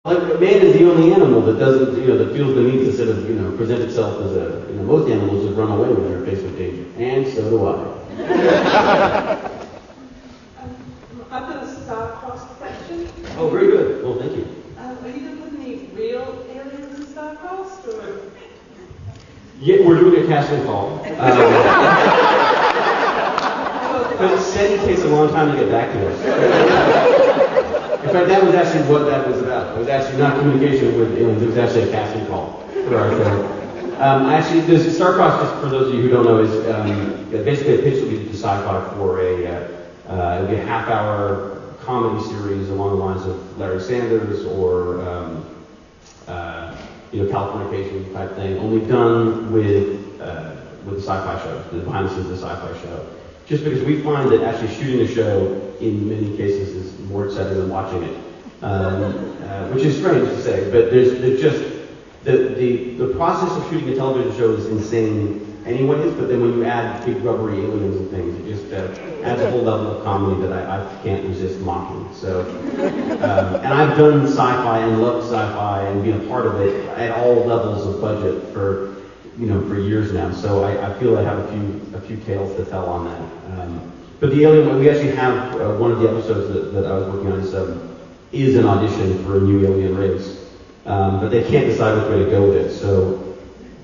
Like man is the only animal that doesn't, that feels the need to sort of, present itself as a, most animals just run away when they're faced with danger. And so do I. I've got a star-crossed question. Oh, very good. Well, thank you. Are you going to put any real aliens in star-crossed, or? Yeah, we're doing a casting call. But it said it takes a long time to get back to us. In fact, that was actually what that was about. It was actually not communication with aliens. It was actually a casting call for our show. Actually, this Star-Crossed, just for those of you who don't know, is basically a pitch that we did to Sci-Fi for it'd be a half-hour comedy series along the lines of Larry Sanders or Californication type thing, only done with the Sci-Fi show, the behind the scenes of the Sci-Fi show. Just because we find that actually shooting a show in many cases is more exciting than watching it, which is strange to say, but there's just the process of shooting a television show is insane anyways, but then when you add big rubbery aliens and things, it just adds a whole level of comedy that I can't resist mocking. So, and I've done sci-fi and loved sci-fi and been a part of it at all levels of budget for years now. So I feel I have a few tales to tell on that. But the alien, we actually have one of the episodes that I was working on is an audition for a new alien race, but they can't decide which way to go with it. So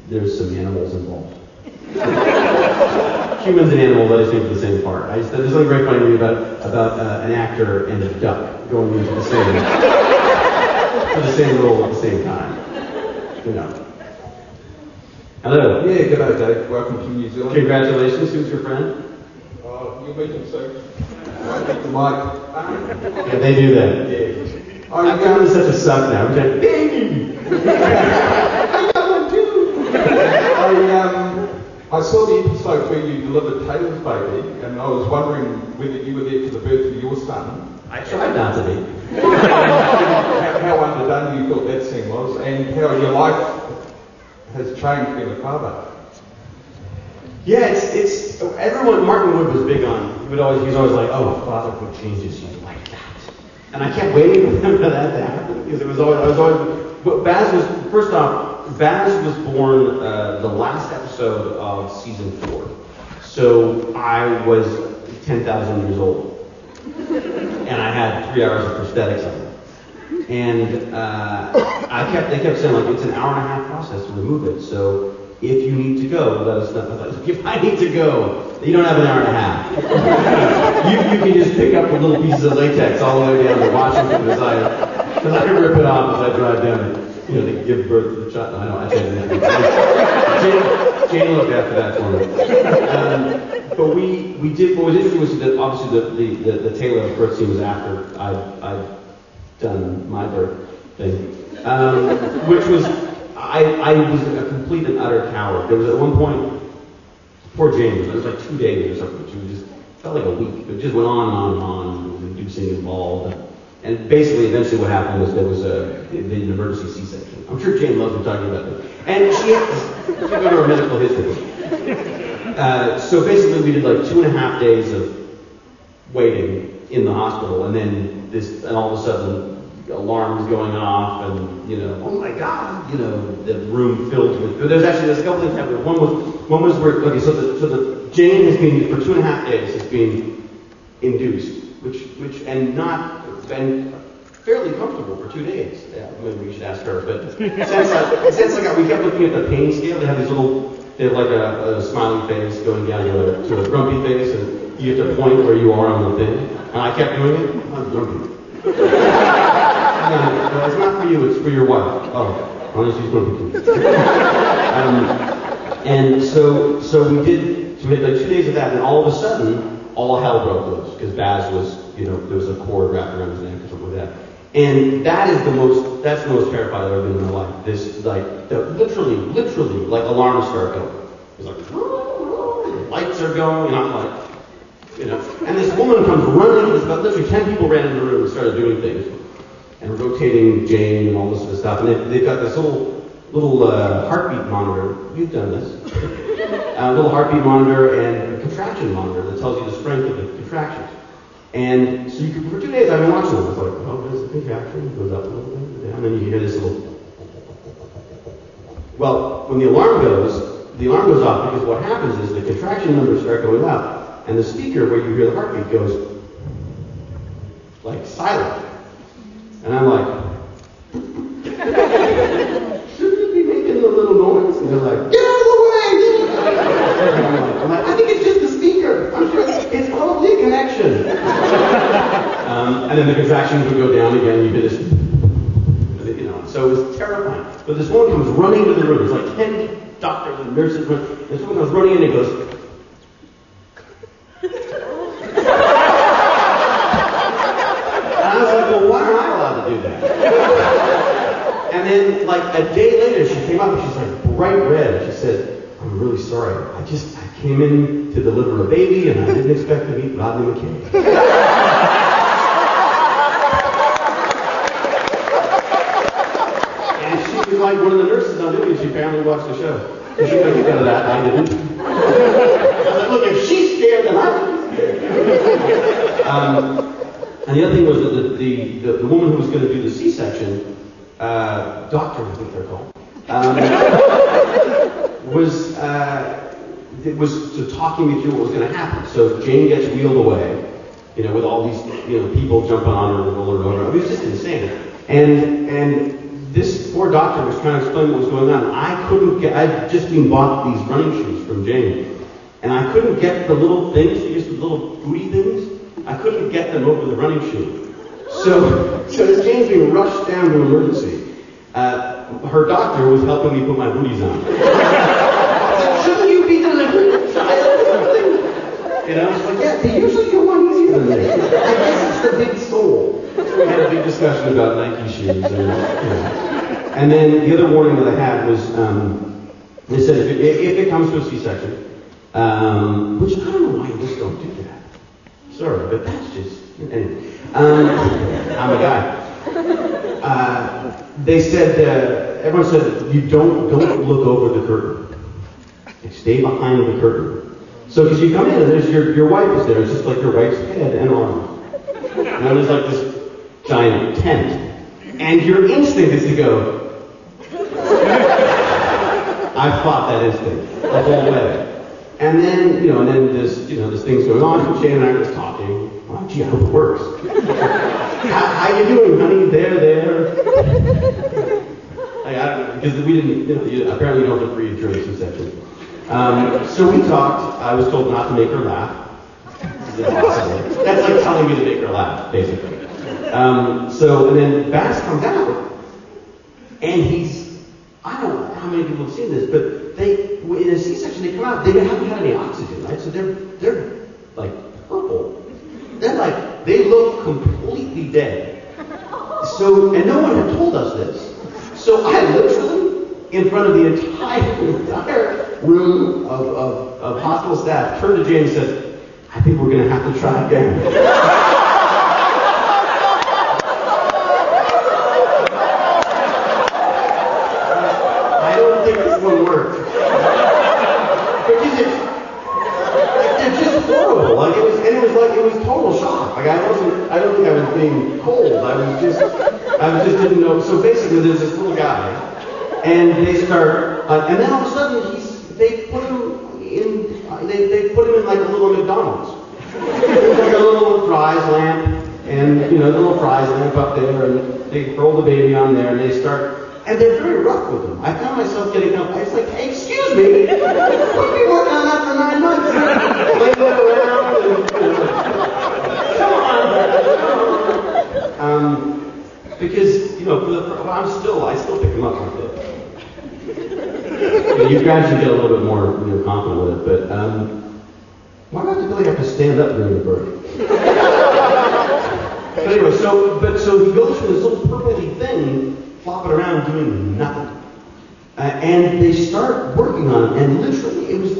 there's some animals involved. Humans and animals, I just think, for the same part. There's something very funny to me about an actor and a duck going into the same for the same role at the same time. Hello. Yeah, good day, Dave. Welcome to New Zealand. Congratulations. Who's your friend? You'll meet him soon. Won't meet the mic. Yeah, they do that. Yeah. I've gotten such a suck now. I'm like, baby! I got one too! I saw the episode where you delivered Taylor's baby, and I was wondering whether you were there for the birth of your son. I tried not to be. How underdone you thought that scene was, and how your life has changed being a father. Yeah, it's everyone. Martin Wood was big on. He's always like, "Oh, fatherhood changes you like that," and I kept waiting for that to happen because I was always. But Baz was born the last episode of season 4, so I was 10,000 years old, and I had 3 hours of prosthetics on. And they kept saying, like, it's an hour and a half process to remove it. So if you need to go, let us know. I was like, if I need to go, you don't have an hour and a half. you can just pick up the little pieces of latex all the way down to Washington because I can rip it off as I drive down to give birth to the child. I know, I changed that. Jane looked after that for me. But we did, what was interesting was that obviously the Taylor birth scene was after I'd done my birth thing, which was, I was a complete and utter coward. There was at one point, poor James, it was like 2 days or something, she was just, felt like a week, it just went on and on and on, there was inducing involved, and basically, eventually what happened was there was an emergency C-section. I'm sure Jane loves me talking about this. And she had to go to her medical history. So basically we did like 2.5 days of waiting in the hospital, and then all of a sudden, alarms going off, and oh my God, the room filled with. But there's a couple things happening. One was where so the Jane has been for 2.5 days has been induced, which and not been fairly comfortable for 2 days. Yeah, maybe we should ask her. But since we kept looking at the pain scale, they have like a smiley face going down to a grumpy face, and you have to point where you are on the thing. And I kept doing it. I'm grumpy. No, it's not for you, it's for your wife. Oh, honestly, she's grumpy too. And so we had like 2 days of that, and all of a sudden, all hell broke loose because Baz was, there was a cord wrapped around his neck or something like that. And that's the most terrified I've ever been in my life. This, literally, like alarms start going. It's like, lights are going, and I'm like, and this woman comes running, there's about literally 10 people ran into the room and started doing things. And rotating Jane and all this sort of stuff. And they've got this little heartbeat monitor. You've done this. A little heartbeat monitor and a contraction monitor that tells you the strength of the contractions. And so for 2 days I've been watching them. It's like, oh, there's the contraction, it goes up a little bit, and then you hear this little. Well, when the alarm goes off because what happens is the contraction numbers start going up, and the speaker where you hear the heartbeat goes like silent. And I'm like, shouldn't it be making a little noise? And they're like, get out of the way! I'm like, I think it's just the speaker. I'm sure it's probably a connection. And then the contractions would go down again. You hear this. So it was terrifying. But this woman comes running into the room. There's like 10 doctors and nurses. This woman comes running in and goes, and I was like, well, why aren't I allowed to do that? And then, like, a day later, she came up and she's like bright red. She said, I'm really sorry. I came in to deliver a baby and I didn't expect to meet Rodney McKay. Like one of the nurses on duty, she apparently watched the show. And she couldn't get of that, I didn't. I was like, look, if she's scared, then I'm scared. And the other thing was that the woman who was going to do the C-section, doctor, I think they're called, was talking me through what was going to happen. So Jane gets wheeled away, with all these, people jumping on her and rolling her over. I mean, it was just insane. And this poor doctor was trying to explain what was going on. I'd just been bought these running shoes from Jane, and I couldn't get the little things, the little booty things, I couldn't get them over the running shoe. So as Jane's being rushed down to emergency, her doctor was helping me put my booties on. Shouldn't you be delivering a child or something? It's like, yeah, they usually go on easier than this. I guess it's the big soul. So we had a big discussion about Nike shoes. And then the other warning that I had was, they said if it comes to a C-section, which I don't know why you just don't do that. Sorry, but that's just, anyway. I'm a guy. They said, everyone said, you don't look over the curtain. Like, stay behind the curtain. So, because you come in and there's your wife is there. It's just like your wife's head and arms. And there's like this giant tent. And your instinct is to go, I fought that instinct the whole way. And then, and then this thing's going on, and Shane and I are just talking. Oh, gee, I hope it works. How you doing, honey? There. I don't know, because we didn't, apparently you don't have to breathe during C-section. So we talked. I was told not to make her laugh. That's like telling me to make her laugh, basically. And then Bass comes out, and I don't know how many people have seen this, but in a C-section, they come out, they haven't had any oxygen, right? So they're like purple. They look completely dead. So, and no one had told us this. So I literally, in front of the entire room of hospital staff, turned to Jane and said, I think we're going to have to try again. Work. Because it's just horrible. It was total shock. I don't think I was being cold. I just didn't know. So basically, there's this little guy, and they start, and then all of a sudden they put him in like a little McDonald's. Like a little fries lamp, and the little fries lamp up there, and they roll the baby on there, and they start. And they're very rough with them. I found myself getting up. I was like, hey, excuse me. We've been working on that for 9 months. Lay that around. Come on. Because, I still pick them up like that. You gradually get a little bit more confident with it. But why not really have to stand up during the birth? But anyway, so he goes from this little purpley thing, flopping around doing nothing. And they start working on it, and literally it was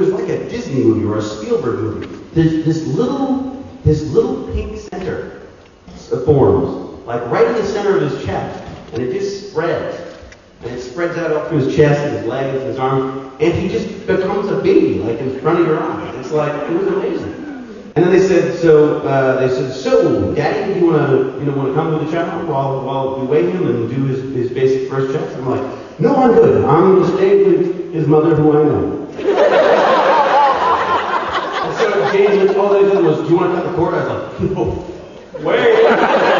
like a Disney movie or a Spielberg movie. This little pink center forms, like right in the center of his chest, and it just spreads. And it spreads out up to his chest and his legs and his arms, and he just becomes a baby, like in front of your eyes. It was amazing. And then they said, so Daddy, do you want to come to the child while we weigh him and do his basic first checks? I'm like, no, I'm good. I'm going to stay with his mother, who I know. And so James, all they did was, do you want to cut the cord? I was like, no, wait.